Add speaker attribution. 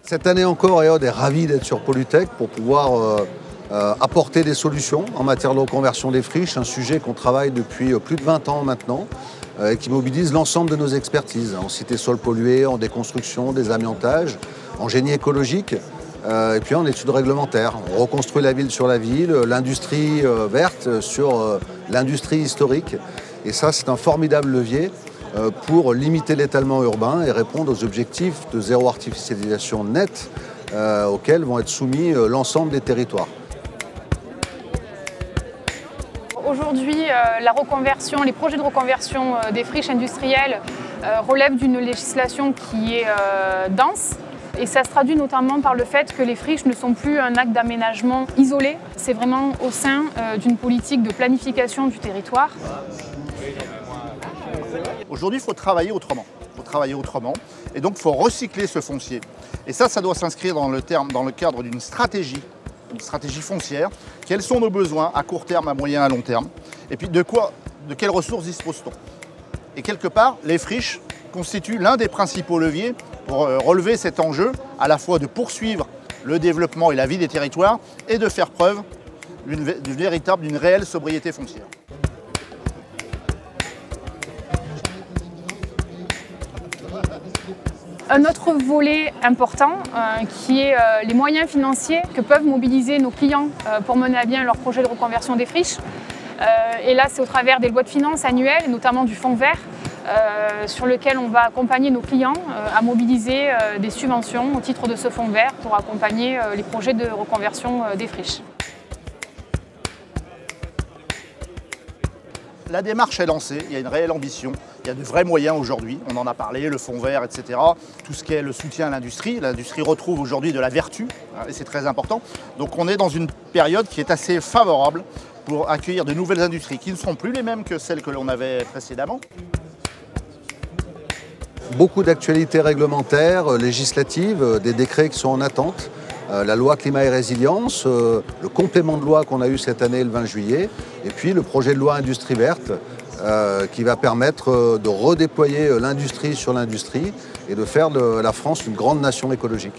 Speaker 1: Cette année encore, EOD est ravi d'être sur Polytech pour pouvoir apporter des solutions en matière de reconversion des friches, un sujet qu'on travaille depuis plus de 20 ans maintenant et qui mobilise l'ensemble de nos expertises, en cité sol pollué, en déconstruction, désamiantage, en génie écologique et puis en études réglementaires. On reconstruit la ville sur la ville, l'industrie verte sur l'industrie historique et ça c'est un formidable levier pour limiter l'étalement urbain et répondre aux objectifs de zéro artificialisation nette auxquels vont être soumis l'ensemble des territoires.
Speaker 2: Aujourd'hui, la reconversion, les projets de reconversion des friches industrielles relèvent d'une législation qui est dense. Et ça se traduit notamment par le fait que les friches ne sont plus un acte d'aménagement isolé. C'est vraiment au sein d'une politique de planification du territoire.
Speaker 3: Aujourd'hui, il faut travailler autrement. Et donc, il faut recycler ce foncier. Et ça doit s'inscrire dans le cadre d'une stratégie foncière. Quels sont nos besoins à court terme, à moyen, à long terme? Et puis, de quelles ressources dispose-t-on? Et quelque part, les friches constituent l'un des principaux leviers pour relever cet enjeu, à la fois de poursuivre le développement et la vie des territoires et de faire preuve d'une réelle sobriété foncière.
Speaker 2: Un autre volet important qui est les moyens financiers que peuvent mobiliser nos clients pour mener à bien leur projet de reconversion des friches. Et là, c'est au travers des lois de finances annuelles, notamment du fonds vert, sur lequel on va accompagner nos clients à mobiliser des subventions au titre de ce fonds vert pour accompagner les projets de reconversion des friches.
Speaker 3: La démarche est lancée, il y a une réelle ambition, il y a de vrais moyens aujourd'hui, on en a parlé, le fonds vert, etc. Tout ce qui est le soutien à l'industrie retrouve aujourd'hui de la vertu, et c'est très important. Donc on est dans une période qui est assez favorable pour accueillir de nouvelles industries qui ne seront plus les mêmes que celles que l'on avait précédemment.
Speaker 1: Beaucoup d'actualités réglementaires, législatives, des décrets qui sont en attente. La loi climat et résilience, le complément de loi qu'on a eu cette année le 20 juillet, et puis le projet de loi industrie verte qui va permettre de redéployer l'industrie sur l'industrie et de faire de la France une grande nation écologique.